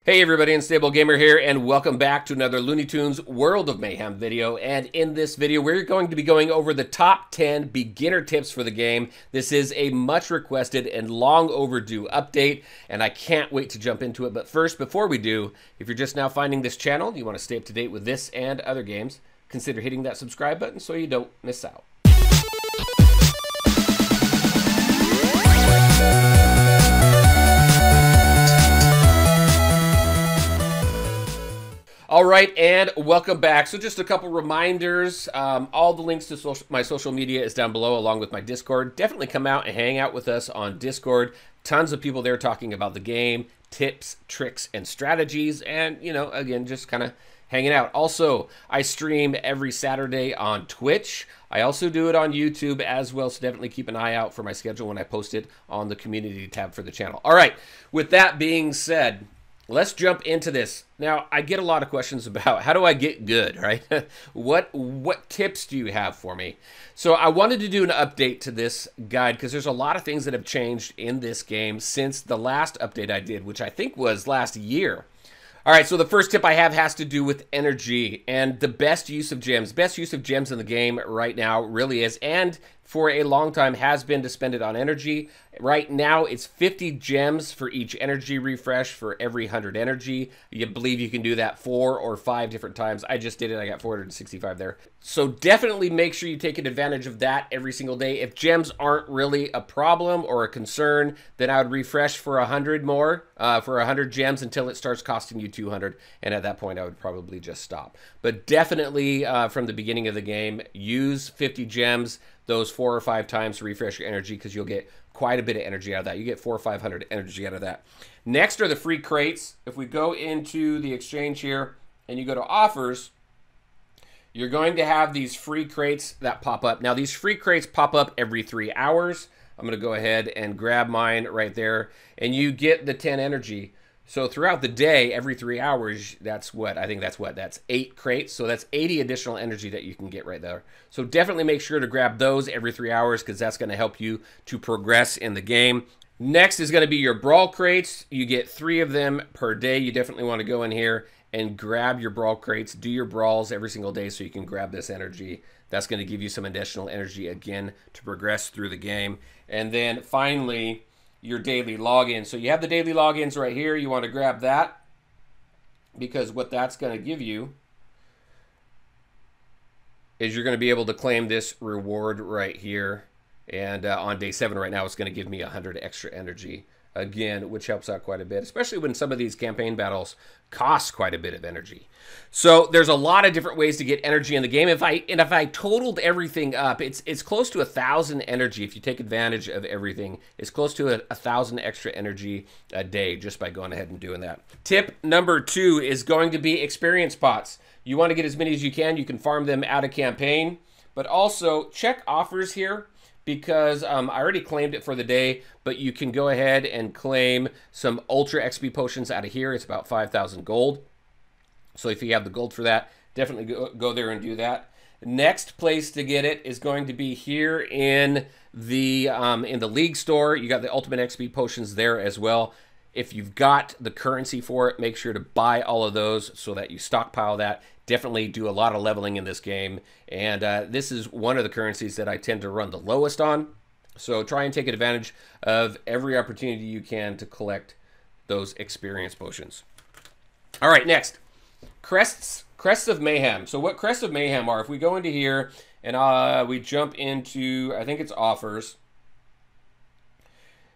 Hey everybody, Unstable Gamer here, and welcome back to another Looney Tunes World of Mayhem video. And in this video, we're going to be going over the top 10 beginner tips for the game. This is a much requested and long overdue update, and I can't wait to jump into it. But first, before we do, if you're just now finding this channel, you want to stay up to date with this and other games, consider hitting that subscribe button so you don't miss out. All right, and welcome back. So just a couple reminders. All the links to my social media is down below, along with my Discord. Definitely come out and hang out with us on Discord. Tons of people there talking about the game, tips, tricks, and strategies, and, you know, again, just kind of hanging out. Also, I stream every Saturday on Twitch. I also do it on YouTube as well, so definitely keep an eye out for my schedule when I post it on the community tab for the channel. All right, with that being said, let's jump into this. Now, I get a lot of questions about how do I get good, right? What tips do you have for me? So I wanted to do an update to this guide because there's a lot of things that have changed in this game since the last update I did, which I think was last year. All right, so the first tip I have has to do with energy and the best use of gems. Best use of gems in the game right now really is, and for a long time has been, to spend it on energy. Right now, it's 50 gems for each energy refresh for every 100 energy. You believe you can do that 4 or 5 different times. I just did it. I got 465 there. So definitely make sure you take advantage of that every single day. If gems aren't really a problem or a concern, then I would refresh for 100 more, for 100 gems until it starts costing you 200. And at that point, I would probably just stop. But definitely from the beginning of the game, use 50 gems those 4 or 5 times to refresh your energy, because you'll get quite a bit of energy out of that. You get 400 or 500 energy out of that. Next are the free crates. If we go into the exchange here and you go to offers, you're going to have these free crates that pop up. Now, these free crates pop up every 3 hours. I'm going to go ahead and grab mine right there, and you get the 10 energy. So throughout the day, every 3 hours, that's 8 crates. So that's 80 additional energy that you can get right there. So definitely make sure to grab those every 3 hours, because that's going to help you to progress in the game. Next is going to be your brawl crates. You get 3 of them per day. You definitely want to go in here and grab your brawl crates. Do your brawls every single day so you can grab this energy. That's going to give you some additional energy again to progress through the game. And then finally, your daily login. So you have the daily logins right here. You want to grab that, because what that's going to give you is you're going to be able to claim this reward right here. And on day 7 right now, it's going to give me 100 extra energy again, which helps out quite a bit, especially when some of these campaign battles cost quite a bit of energy. So there's a lot of different ways to get energy in the game. If I totaled everything up, it's close to 1,000 energy. If you take advantage of everything, it's close to 1,000 extra energy a day just by going ahead and doing that. Tip number 2 is going to be experience pots. You want to get as many as you can. You can farm them out of campaign, but also check offers here, because I already claimed it for the day, but you can go ahead and claim some Ultra XP potions out of here. It's about 5,000 gold. So if you have the gold for that, definitely go there and do that. Next place to get it is going to be here in the League store. You got the Ultimate XP potions there as well. If you've got the currency for it, make sure to buy all of those so that you stockpile that. Definitely do a lot of leveling in this game, and this is one of the currencies that I tend to run the lowest on. So try and take advantage of every opportunity you can to collect those experience potions. All right, next, crests of mayhem. So what crests of mayhem are? If we go into here and we jump into, I think it's offers.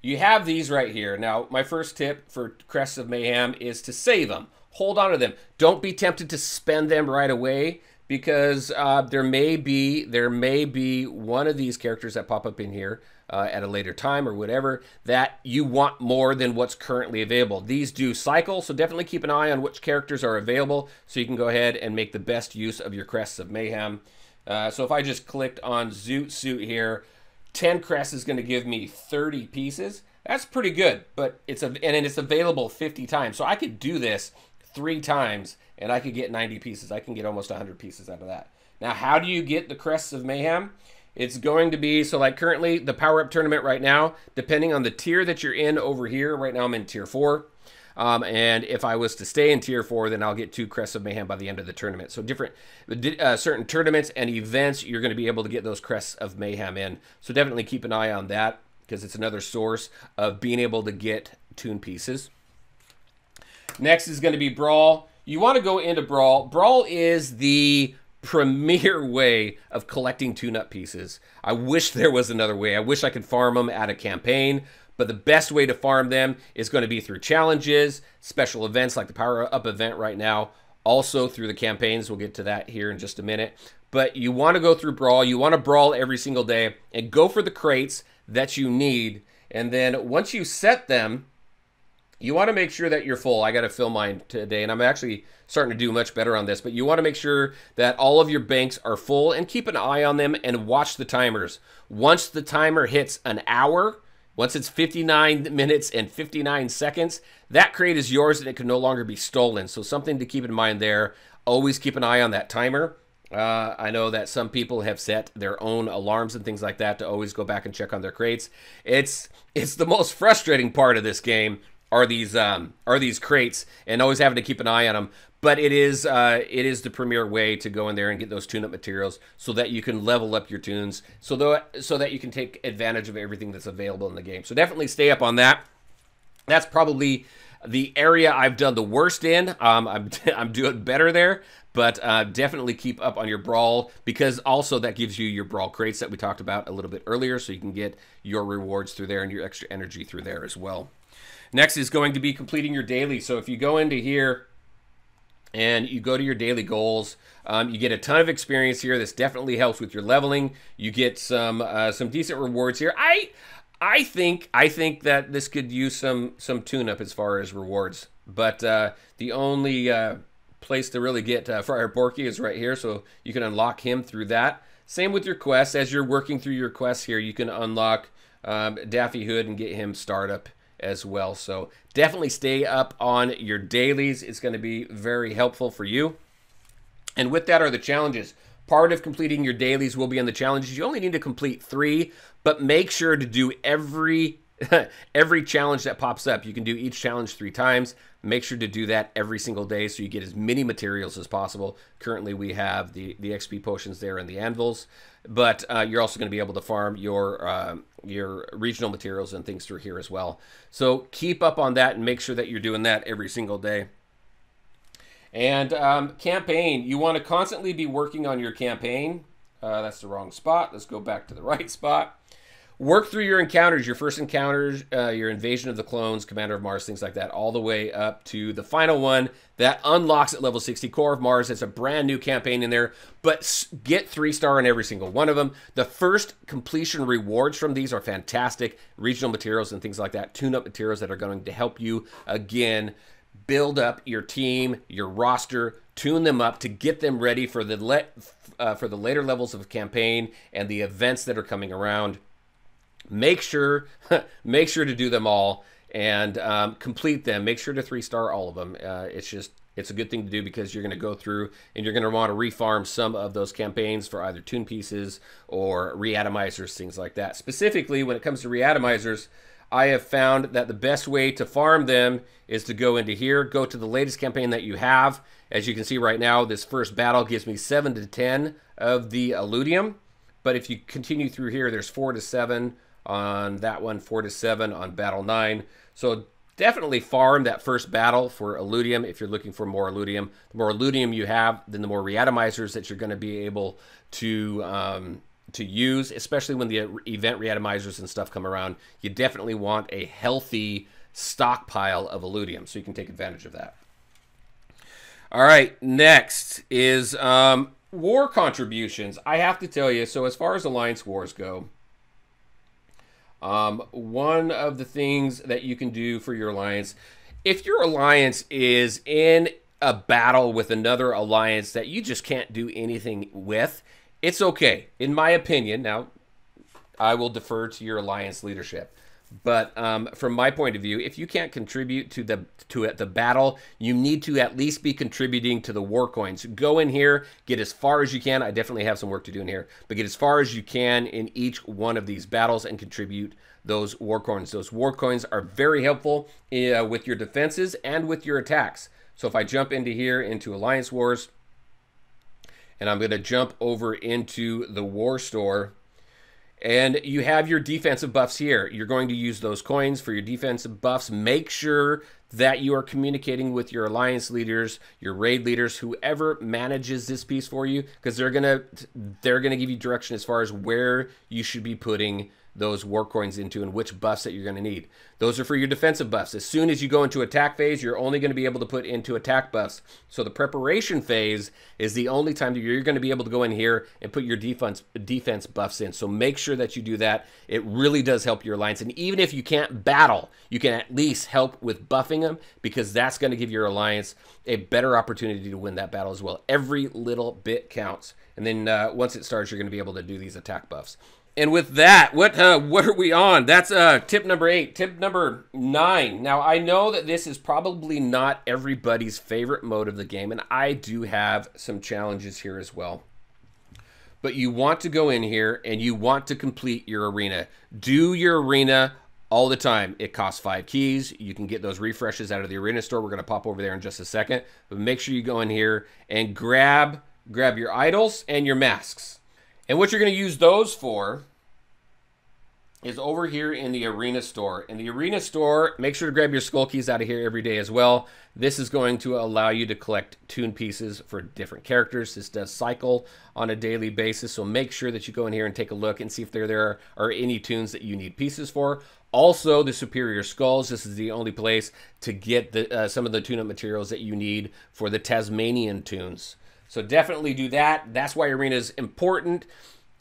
You have these right here. Now, my first tip for crests of mayhem is to save them. Hold on to them. Don't be tempted to spend them right away, because there may be one of these characters that pop up in here at a later time or whatever that you want more than what's currently available. These do cycle, so definitely keep an eye on which characters are available so you can go ahead and make the best use of your crests of mayhem. So if I just clicked on Zoot Suit here, 10 crests is going to give me 30 pieces. That's pretty good, but it's available 50 times. So I could do this 3 times and I could get 90 pieces. I can get almost 100 pieces out of that. Now, how do you get the crests of mayhem? It's going to be, so like currently the power up tournament right now, depending on the tier that you're in over here, right now I'm in tier 4. And if I was to stay in tier 4, then I'll get 2 Crests of Mayhem by the end of the tournament. So different, certain tournaments and events, you're going to be able to get those Crests of Mayhem in. So definitely keep an eye on that, because it's another source of being able to get tune pieces. Next is going to be Brawl. You want to go into Brawl. Brawl is the premier way of collecting tune-up pieces. I wish there was another way. I wish I could farm them at a campaign, but the best way to farm them is going to be through challenges, special events like the Power Up event right now, also through the campaigns. We'll get to that here in just a minute. But you want to go through Brawl. You want to brawl every single day and go for the crates that you need. And then once you set them, you want to make sure that you're full. I got to fill mine today, and I'm actually starting to do much better on this. But you want to make sure that all of your banks are full, and keep an eye on them and watch the timers. Once the timer hits an hour, once it's 59 minutes and 59 seconds, that crate is yours and it can no longer be stolen. So something to keep in mind there. Always keep an eye on that timer. I know that some people have set their own alarms and things like that to always go back and check on their crates. It's the most frustrating part of this game are these crates, and always having to keep an eye on them. But it is the premier way to go in there and get those tune-up materials so that you can level up your tunes, so that you can take advantage of everything that's available in the game. So definitely stay up on that. That's probably the area I've done the worst in. I'm doing better there, but definitely keep up on your Brawl, because also that gives you your Brawl crates that we talked about a little bit earlier, so you can get your rewards through there and your extra energy through there as well. Next is going to be completing your daily. So if you go into here and you go to your daily goals, you get a ton of experience here. This definitely helps with your leveling. You get some decent rewards here. I think that this could use some tune-up as far as rewards. But the only place to really get Friar Porky is right here, so you can unlock him through that. Same with your quests. As you're working through your quests here, you can unlock Daffy Hood and get him startup as well. So definitely stay up on your dailies. It's going to be very helpful for you. And with that are the challenges. Part of completing your dailies will be on the challenges. You only need to complete 3, but make sure to do every challenge that pops up. You can do each challenge 3 times. Make sure to do that every single day so you get as many materials as possible. Currently we have the XP potions there and the anvils, but you're also going to be able to farm your regional materials and things through here as well. So keep up on that and make sure that you're doing that every single day. And campaign, you want to constantly be working on your campaign. That's the wrong spot. Let's go back to the right spot. Work through your encounters, your first encounters, your Invasion of the Clones, Commander of Mars, things like that, all the way up to the final one that unlocks at level 60, Core of Mars. It's a brand new campaign in there, but get 3-star in every single one of them. The first completion rewards from these are fantastic. Regional materials and things like that, tune-up materials that are going to help you, again, build up your team, your roster, tune them up to get them ready for the later levels of the campaign and the events that are coming around. Make sure to do them all and complete them. Make sure to 3-star all of them. It's a good thing to do because you're going to go through and you're going to want to refarm some of those campaigns for either tune pieces or reatomizers, things like that. Specifically, when it comes to reatomizers, I have found that the best way to farm them is to go into here, go to the latest campaign that you have. As you can see right now, this first battle gives me 7 to 10 of the Illudium. But if you continue through here, there's 4 to 7 on that one, 4 to 7 on battle 9. So definitely farm that first battle for Illudium if you're looking for more Illudium. The more Illudium you have, then the more reatomizers that you're going to be able to use, especially when the event reatomizers and stuff come around. You definitely want a healthy stockpile of Illudium so you can take advantage of that. All right, next is war contributions. I have to tell you, so as far as Alliance Wars go, one of the things that you can do for your alliance, if your alliance is in a battle with another alliance that you just can't do anything with, it's okay. In my opinion, now I will defer to your alliance leadership, but from my point of view, if you can't contribute to the battle, you need to at least be contributing to the war coins. Go in here, get as far as you can. I definitely have some work to do in here, but get as far as you can in each one of these battles and contribute those war coins. Those war coins are very helpful with your defenses and with your attacks. So if I jump into here, into Alliance Wars, and I'm going to jump over into the War Store, and you have your defensive buffs here. You're going to use those coins for your defensive buffs. Make sure that you are communicating with your alliance leaders, your raid leaders, whoever manages this piece for you, because they're gonna give you direction as far as where you should be putting those war coins into and which buffs that you're going to need. Those are for your defensive buffs. As soon as you go into attack phase, you're only going to be able to put into attack buffs. So the preparation phase is the only time that you're going to be able to go in here and put your defense buffs in. So make sure that you do that. It really does help your alliance. And even if you can't battle, you can at least help with buffing them, because that's going to give your alliance a better opportunity to win that battle as well. Every little bit counts. And then once it starts, you're going to be able to do these attack buffs. And with that, what are we on? That's tip number 8. Tip number 9. Now, I know that this is probably not everybody's favorite mode of the game, and I do have some challenges here as well. But you want to go in here, and you want to complete your arena. Do your arena all the time. It costs 5 keys. You can get those refreshes out of the arena store. We're going to pop over there in just a second. But make sure you go in here and grab your idols and your masks. And what you're going to use those for is over here in the arena store. In the arena store, make sure to grab your skull keys out of here every day as well. This is going to allow you to collect tune pieces for different characters. This does cycle on a daily basis, so make sure that you go in here and take a look and see if there are any tunes that you need pieces for. Also, the Superior Skulls. This is the only place to get some of the tune-up materials that you need for the Tasmanian tunes. So definitely do that. That's why Arena is important.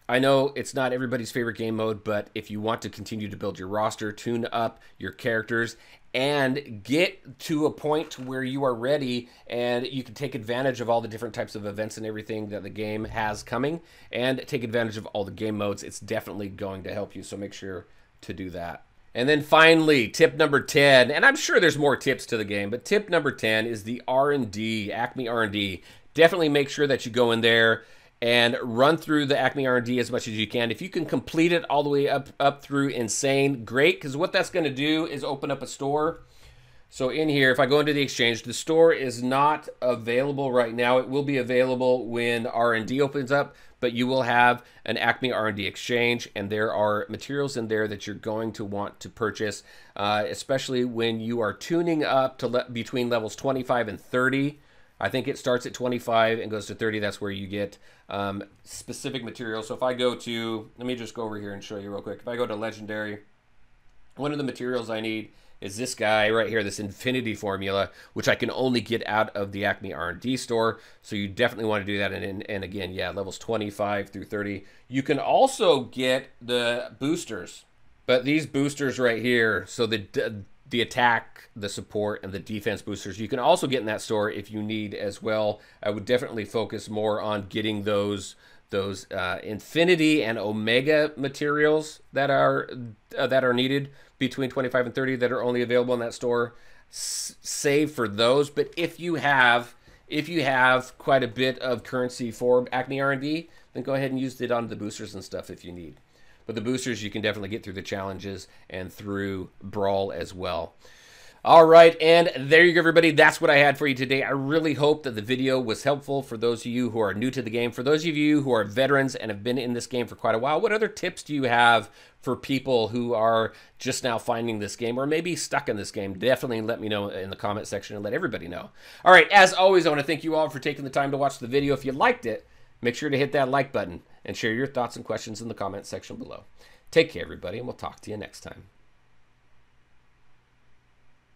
I know it's not everybody's favorite game mode, but if you want to continue to build your roster, tune up your characters, and get to a point where you are ready and you can take advantage of all the different types of events and everything that the game has coming, and take advantage of all the game modes, it's definitely going to help you. So make sure to do that. And then finally, tip number 10, and I'm sure there's more tips to the game, but tip number 10 is the R&D, Acme R&D. Definitely make sure that you go in there and run through the Acme R&D as much as you can. If you can complete it all the way up through Insane, great, because what that's going to do is open up a store. So in here, if I go into the exchange, the store is not available right now. It will be available when R&D opens up, but you will have an Acme R&D exchange, and there are materials in there that you're going to want to purchase, especially when you are tuning up to between levels 25 and 30. I think it starts at 25 and goes to 30. That's where you get specific materials. So if I go to, let me just go over here and show you real quick. If I go to Legendary, one of the materials I need is this guy right here, this Infinity Formula, which I can only get out of the Acme R&D store. So you definitely want to do that. And again, yeah, levels 25 through 30. You can also get the boosters, but these boosters right here, so the attack, the support, and the defense boosters, you can also get in that store if you need as well. I would definitely focus more on getting those Infinity and Omega materials that are needed between 25 and 30 that are only available in that store. Save for those. But if you have quite a bit of currency for Acme R&D, then go ahead and use it on the boosters and stuff if you need. But the boosters, you can definitely get through the challenges and through Brawl as well. All right, and there you go, everybody. That's what I had for you today. I really hope that the video was helpful for those of you who are new to the game. For those of you who are veterans and have been in this game for quite a while, what other tips do you have for people who are just now finding this game or maybe stuck in this game? Definitely let me know in the comment section and let everybody know. All right, as always, I want to thank you all for taking the time to watch the video. If you liked it, make sure to hit that like button and share your thoughts and questions in the comment section below. Take care, everybody, and we'll talk to you next time.